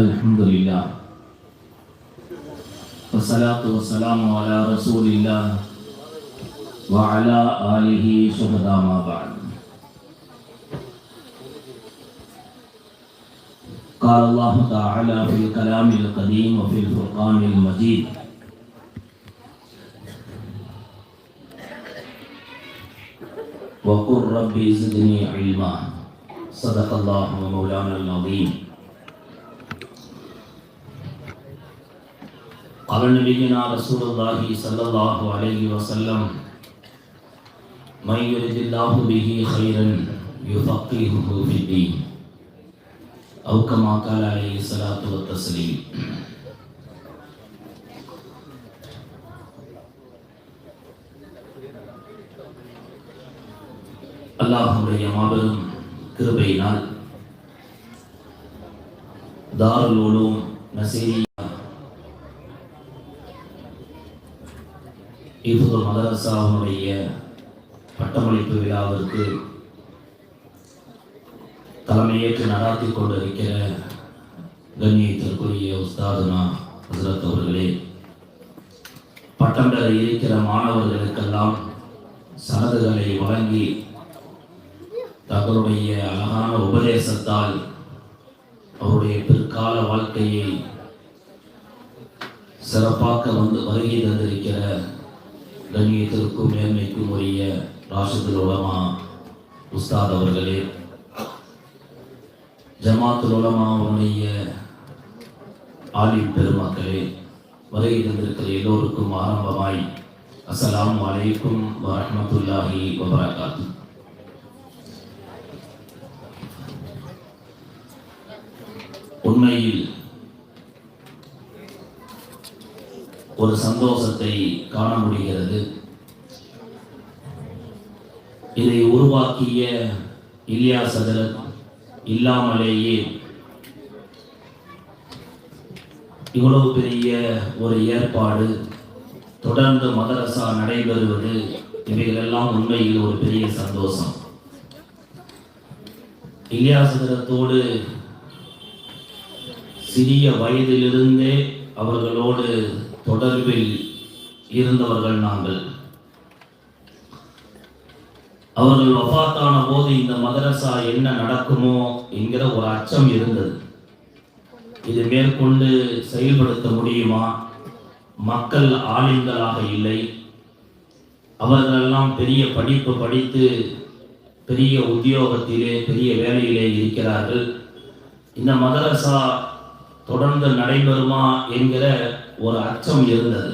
الحمد لله والصلاة والسلام على رسول الله وعلى آله شهداء ما بعد. قال الله تعالى في الكلام القديم وفي الفرقان المجيد: وقل ربي زدني علما. صدق الله ومولانا العظيم. قال نبينا رسول الله صلى الله عليه وسلم: من يرد الله به خيرا يفقهه في الدين، أو كما قال عليه الصلاة والتسليم. அல்லாஹ்வுடைய மாபெரும் கிருபையினால் தாருல் உலூம் நஸீரியா இஃதுல் மதரசாவுடைய பட்டமளிப்பு விழாவிற்கு தலைமையேற்று நடாத்தி கொண்டிருக்கிற கண்ணியத்திற்குரிய உஸ்தாதுனா ஹஸ்ரத் அவர்களே, பட்டம் பெற இருக்கிற மாணவர்களுக்கெல்லாம் சனதுகளை வழங்கி தங்களுடைய அழகான உபதேசத்தால் அவருடைய பிற்கால வாழ்க்கையை சிறப்பாக்க வருகை தந்திருக்கிற கண்ணியத்திற்கும் மேன்மைக்கும் உரிய ராஷிதுல் உலமா உஸ்தாத் அவர்களே, ஜமாத்துல் உலமாவுடைய ஆலிம் பெருமக்களே, வருகை தந்திருக்கிற எல்லோருக்கும் ஆரம்பமாய் அஸ்ஸலாமு அலைக்கும் வரஹ்மத்துல்லாஹி வபரகாத்துஹு. உண்மையில் ஒரு சந்தோஷத்தை காண முடிகிறது. இதை உருவாக்கிய இலியாஸ் ஹஜ்ரத் இல்லாமலேயே இவ்வளவு பெரிய ஒரு ஏற்பாடு, தொடர்ந்து மதரசா நடைபெறுவது, இவைகளெல்லாம் உண்மையில் ஒரு பெரிய சந்தோஷம். இலியாஸ் ஹஜ்ரத்தோடு சிறிய வயதிலிருந்தே அவர்களோடு தொடர்பில் இருந்தவர்கள் நாங்கள். அவர்கள் வஃபாத்தான போது இந்த மதரசா என்ன நடக்குமோ என்கிற ஒரு அச்சம் இருந்தது. இது மேற்கொண்டு செயல்படுத்த முடியுமா? மக்கள் ஆலிம்களாக இல்லை, அவர்களெல்லாம் பெரிய படிப்பு படித்து பெரிய உத்தியோகத்திலே பெரிய வேலையிலே இருக்கிறார்கள். இந்த மதரசா தொடர்ந்து நடைபெறுமா என்கிற ஒரு அச்சம் இருந்தது.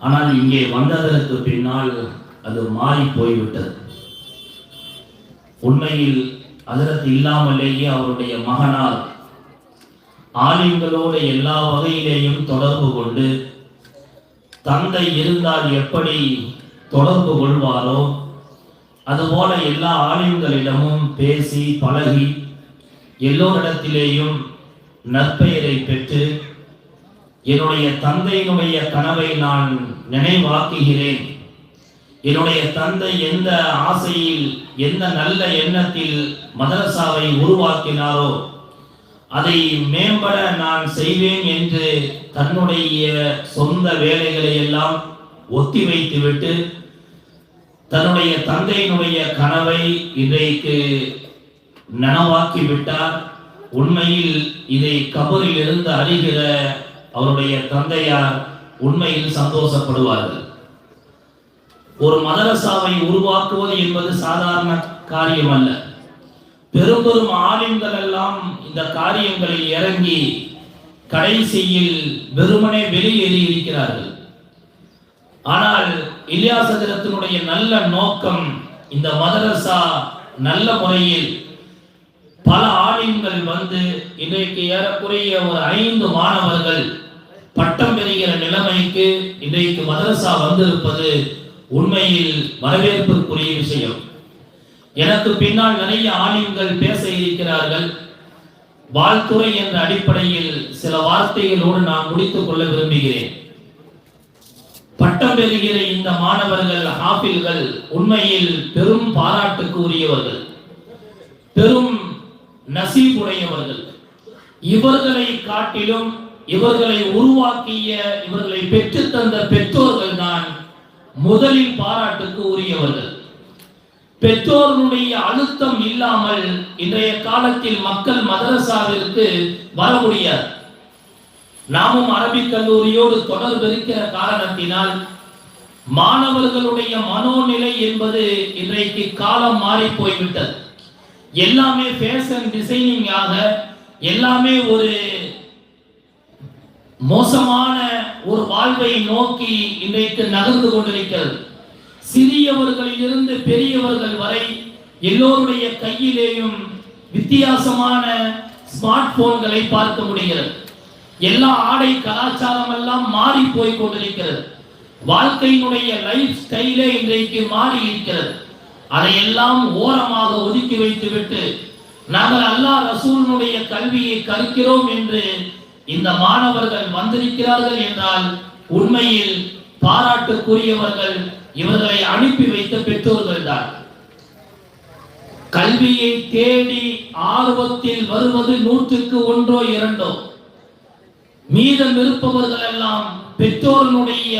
ஆனால் இங்கே வந்ததற்கு பின்னால் அது மாறி போய்விட்டது. உண்மையில் ஹஜ்ரத் இல்லாமலேயே அவருடைய மகனார் ஆலிம்களோடு எல்லா வகையிலேயும் தொடர்பு கொண்டு, தந்தை இருந்தால் எப்படி தொடர்பு கொள்வாரோ அதுபோல எல்லா ஆலிம்களிடமும் பேசி பழகி எல்லோரிடத்திலேயும் நற்பெயரை பெற்று, என்னுடைய தந்தையினுடைய கனவை நான் நினைவாக்குகிறேன், என்னுடைய தந்தை எந்த ஆசையில் எந்த நல்ல எண்ணத்தில் மதரசாவை உருவாக்கினாரோ அதை மேம்பட நான் செய்வேன் என்று தன்னுடைய சொந்த வேலைகளை எல்லாம் ஒத்தி வைத்துவிட்டு தன்னுடைய தந்தையினுடைய கனவை இன்றைக்கு நனவாக்கிவிட்டார். உண்மையில் இதை கபரில் இருந்து அறிகிற அவருடைய தந்தையார் உண்மையில் சந்தோஷப்படுவார்கள். ஒரு மதரசாவை உருவாக்குவது என்பது சாதாரண காரியம் அல்ல. பெரும் பெரும் ஆலிம்கள் எல்லாம் இந்த காரியங்களில் இறங்கி கடைசியில் வெறுமனே வெளியேறி இருக்கிறார்கள். ஆனால் இலியாஸ் ஹஜ்ரத்தினுடைய நல்ல நோக்கம், இந்த மதரசா நல்ல முறையில் பல ஆலிம்கள் வந்து இன்றைக்கு ஏறக்குறைய ஒரு 5 மாணவர்கள் பட்டம் பெறுகிற நிலைமைக்கு இன்றைக்கு மதரசா வந்திருப்பது உண்மையில் வரவேற்புக்குரிய விஷயம். எனக்கு பின்னால் நிறைய ஆலிம்கள் பேச இருக்கிறார்கள். வாழ்த்துறை என்ற அடிப்படையில் சில வார்த்தைகளோடு நான் முடித்துக் கொள்ள விரும்புகிறேன். பட்டம் பெறுகிற இந்த மாணவர்கள் ஹாஃபில்கள் உண்மையில் பெரும் பாராட்டுக்கு உரியவர்கள், பெரும் நசீபுடையவர்கள். இவர்களை காட்டிலும் இவர்களை உருவாக்கிய இவர்களை பெற்றுத் தந்த பெற்றோர்கள் தான் முதலில் பாராட்டுக்கு உரியவர்கள். பெற்றோர்களுடைய அழுத்தம் இல்லாமல் இன்றைய காலத்தில் மக்கள் மதரசாவிற்கு வர முடியாது. நாமும் அரபிக் கல்லூரியோடு தொடர்பு இருக்கிற காரணத்தினால் மாணவர்களுடைய மனோநிலை என்பது இன்றைக்கு காலம் மாறி போய்விட்டது. எல்லாமே ஃபேஷன் டிசைனிங் ஆக, எல்லாமே ஒரு மோசமான ஒரு வாழ்வை நோக்கி இன்றைக்கு நகர்ந்து கொண்டிருக்கிறது. சிறியவர்களிலிருந்து பெரியவர்கள் வரை எல்லோருடைய கையிலேயும் வித்தியாசமான ஸ்மார்ட் போன்களை பார்க்க முடிகிறது. எல்லா ஆடை கலாச்சாரம் எல்லாம் மாறி போய் கொண்டிருக்கிறது. வாழ்க்கையினுடைய லைஃப் ஸ்டைலே இன்றைக்கு மாறி இருக்கிறது. அதையெல்லாம் ஓரமாக ஒதுக்கி வைத்துவிட்டு நாங்கள் அல்லாஹ் ரசூலுடைய கல்வியை கற்கிறோம் என்று இந்த மாணவர்கள் வந்திருக்கிறார்கள் என்றால் உண்மையில் பாராட்டுக்குரியவர்கள் இவர்களை அனுப்பி வைத்த பெற்றோர்கள் தான். கல்வியை தேடி ஆர்வத்தில் வருவது 100க்கு 1 2. மீதம் இருப்பவர்கள் எல்லாம் பெற்றோருடைய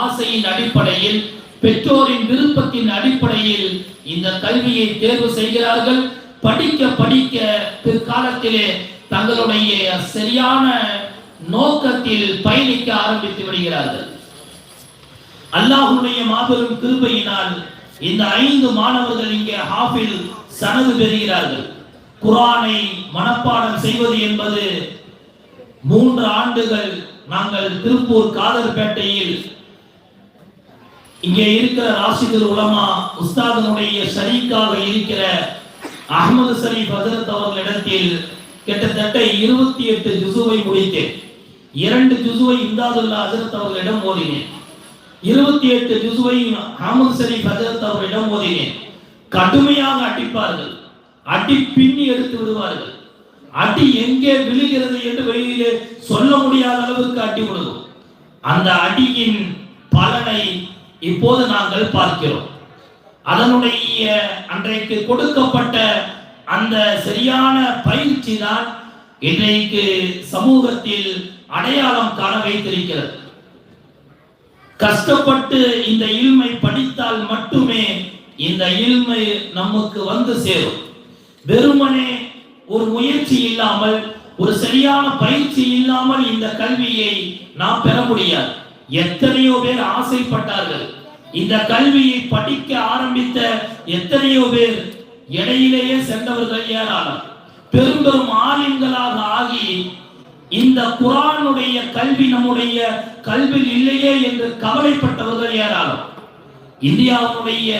ஆசையின் அடிப்படையில், பெற்றோரின் விருப்பத்தின் அடிப்படையில் இந்த கல்வியை தேர்வு செய்கிறார்கள். படிக்க படிக்க பிற்காலத்திலே தங்களுடைய சரியான நோக்கத்தில் பயணிக்க ஆரம்பித்து விடுகிறார்கள். அல்லாஹ்வுடைய மாபெரும் கிருபையினால் இந்த 5 மாணவர்கள் இங்கே ஹாஃபில் சனது பெறுகிறார்கள். குர்ஆனை மனப்பாடம் செய்வது என்பது 3 ஆண்டுகள் நாங்கள் திருப்பூர் காதர்பேட்டையில் இங்கே இருக்கிற ராஷிதுல் உலமா உஸ்தாதனுடைய ஷரீக்காக இருக்கிற அஹ்மது ஷரீப் ஹஜரத் அவர்களிடத்தில் கிட்டத்தட்ட 28 ஜுசுவை முடித்தேன். 2 ஜுசுவை இம்தாதுல்லா ஹஜரத் அவர்களிடம் ஓதினேன். 28 ஜுசுவை அஹ்மது ஷரீப் ஹஜரத் அவர்களிடம் ஓதினேன். கடுமையாக அடிப்பார்கள், அடி பின்னி எடுத்து விடுவார்கள். அடி எங்கே விழுகிறது என்று வெளியிலே சொல்ல முடியாத அளவுக்கு அடி விழுகும். அந்த அடியின் பலனை இப்போது நாங்கள் பார்க்கிறோம். அதனுடைய அன்றைக்கு கொடுக்கப்பட்ட அந்த சரியான பயிற்சி தான் இன்றைக்கு சமூகத்தில் அடையாளம் காண வைத்திருக்கிறது. கஷ்டப்பட்டு இந்த இல்மை படித்தால் மட்டுமே இந்த இல்மை நமக்கு வந்து சேரும். வெறுமனே ஒரு முயற்சி இல்லாமல், ஒரு சரியான பயிற்சி இல்லாமல் இந்த கல்வியை நாம் பெற முடியாது. எத்தனையோ பேர் ஆசைப்பட்டார்கள். இந்த கல்வியை படிக்க ஆரம்பித்த எத்தனையோ பேர் இடையிலேயே சென்றவர்கள் ஏராளம். பெரும் பெரும் ஆலிம்களாக ஆகி இந்த குர்ஆனுடைய கல்வி நம்முடைய கல்வியில் இல்லையே என்று கவலைப்பட்டவர்கள் ஏராளம். இந்தியாவுடைய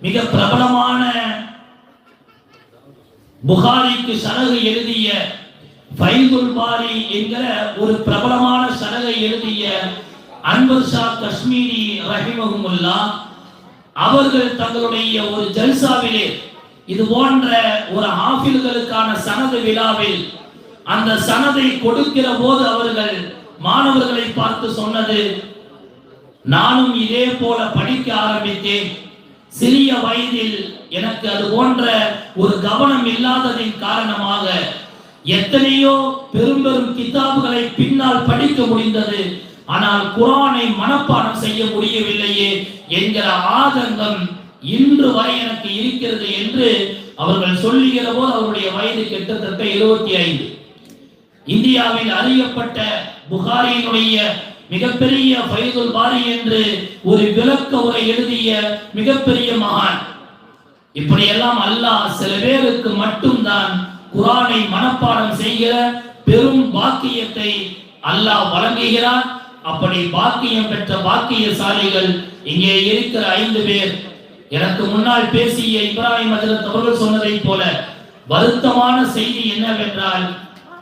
மிக பிரபலமான புகாரிக்கு ஷரஹ் எழுதிய ஃபைதுல் பாரி என்கிற ஒரு பிரபலமான ஷரஹை எழுதிய அன்வர் ஷா காஷ்மீரி ரஹிமஹுல்லாஹ் அவர்கள் தங்களுடைய ஒரு ஜல்சாவிலே இது போன்ற ஒரு ஹாஃபில்களுக்கான சனது விழாவில் அந்த சனதை கொடுக்கிற போது அவர்கள் மாணவர்களை பார்த்து சொன்னது, நானும் இதே போல படிக்க ஆரம்பித்தேன். சிறிய வயதில் எனக்கு அது போன்ற ஒரு கவனம் இல்லாததின் காரணமாக எத்தனையோ பெரும் பெரும் கிதாபுகளை பின்னால் படிக்க முடிந்தது, ஆனால் குர்ஆனை மனப்பாடம் செய்ய முடியவில்லையே என்கிற ஆதங்கம் இன்று வரை எனக்கு இருக்கிறது என்று அவர்கள் சொல்லுகிற போது அவருடைய வயது கிட்டத்தட்ட 25. இந்தியாவில் அறியப்பட்ட புகாரியினுடைய மிகப்பெரிய ஃபைதுல் பாரி என்று ஒரு விளக்க உரை எழுதிய மிகப்பெரிய மகான். இப்படியெல்லாம் அல்லாஹ் சில பேருக்கு மட்டும்தான் குர்ஆனை மனப்பாடம் செய்கிற பெரும் பாக்கியத்தை அல்லாஹ் வழங்குகிறான். அப்படி பாக்கியம் பெற்ற பாக்கியசாலிகள் இங்கே இருக்கிற 5 பேர். எனக்கு முன்னால் பேசிய இப்ராஹிம் ஹஜ்ரத் அவர்கள் சொன்னதை போல வருத்தமான செய்தி என்னவென்றால்,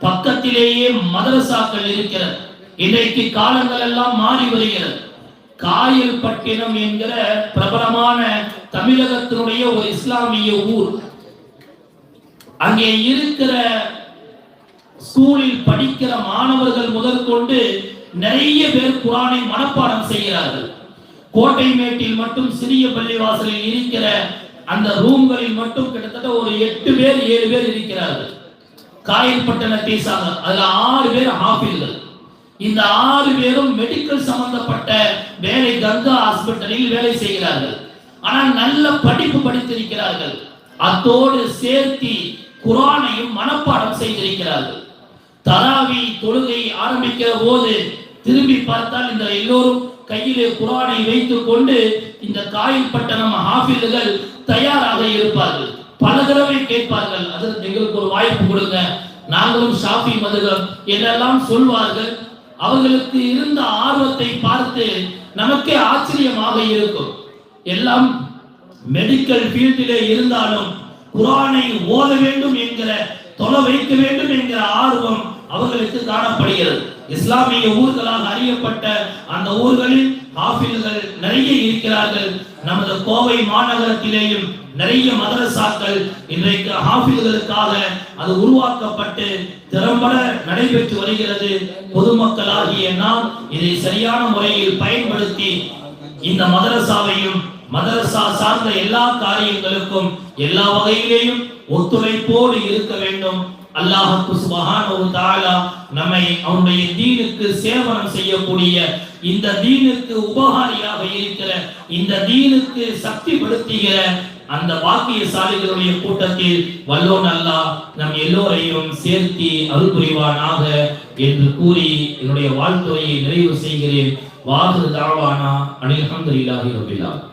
பக்கத்திலேயே மதரசாக்கள் இருக்கிறது. இன்றைக்கு காலங்கள் எல்லாம் மாறி வருகிறது. காயல்பட்டினம் என்கிற பிரபலமான தமிழகத்தினுடைய ஒரு இஸ்லாமிய ஊர். அங்கே இருக்கிற ஸ்கூலில் படிக்கிற மாணவர்கள் முதற்கொண்டு நிறைய பேர் குர்ஆனை மனப்பாடம் செய்கிறார்கள். கோட்டைமேட்டில் மட்டும் சிறிய பள்ளிவாசலில் இருக்கிற அந்த ரூம்களில் மட்டும் கிட்டத்தட்ட ஒரு 8 பேர் 7 பேர் இருக்கிறார்கள். காயல்பட்டணத்தை சார்ந்த அதுல 6 பேர் ஹாஃபில்கள். இந்த 6 பேரும் மெடிக்கல் சம்பந்தப்பட்ட வேலை கங்கா ஹாஸ்பிட்டலில் வேலை செய்கிறார்கள். ஆனால் நல்ல படிப்பு படித்திருக்கிறார்கள். அத்தோடு சேர்த்து குர்ஆனையும் மனப்பாடம் செய்திருக்கிறார்கள். தராவி தொழுகை ஆரம்பிக்கிற போது திரும்பி பார்த்தால் இந்த எல்லோரும் கையிலே குர்ஆனை வைத்துக் கொண்டு இந்த காயல்பட்டணம் ஹாஃபில்கள் தயாராக இருப்பார்கள். பல தடவை கேட்பார்கள், அதற்கு எங்களுக்கு ஒரு வாய்ப்பு கொடுங்க, நாங்களும் ஷாஃபி மதுஹப் என்றெல்லாம் சொல்வார்கள். அவர்களுக்கு இருந்த ஆர்வத்தை பார்த்து நமக்கே ஆச்சரியமாக இருக்கும். எல்லாம் மெடிக்கல் ஃபீல்டிலே இருந்தாலும் குர்ஆனை ஓத வேண்டும் என்கிற, தொலை வைக்க வேண்டும் என்கிற ஆர்வம் அவர்களுக்கு காணப்படுகிறது. இஸ்லாமிய ஊர்களாக அறியப்பட்ட அந்த ஊர்களில் ஹாஃபில்கள் நிறைய இருக்கிறார்கள். நமது கோவை மாநகரத்திலேயும் நிறைய மதரசாக்கள் இன்றைக்கு ஹாஃபில்களுக்காக அது உருவாக்கப்பட்டு திறம்பட நடைபெற்று வருகிறது. பொதுமக்களாகிய நாம் இதை சரியான முறையில் பயன்படுத்தி இந்த மதரசாவையும் மதரசா சார்ந்த எல்லா காரியங்களுக்கும் எல்லா வகையிலேயும் ஒத்துழைப்போடு இருக்க வேண்டும். அல்லாஹ் சுப்ஹானஹு வ தஆலா நம்மை அவருடைய தீனுக்கு சேவனம் செய்யக்கூடிய, இந்த தீனுக்கு உபகாரியாக இருக்கிற, இந்த தீனுக்கு சக்திப்படுத்துகிற அந்த பாக்கியசாலிகளுடைய கூட்டத்தில் வல்லோன் அல்லாஹ் நம் எல்லோரையும் சேர்த்தி அருள் புரிவானாக என்று கூறி என்னுடைய வாழ்த்துரையை நிறைவு செய்கிறேன். வாஹிரு தஅவானா அனில் ஹம்துலில்லாஹி ரப்பில் ஆலமீன்.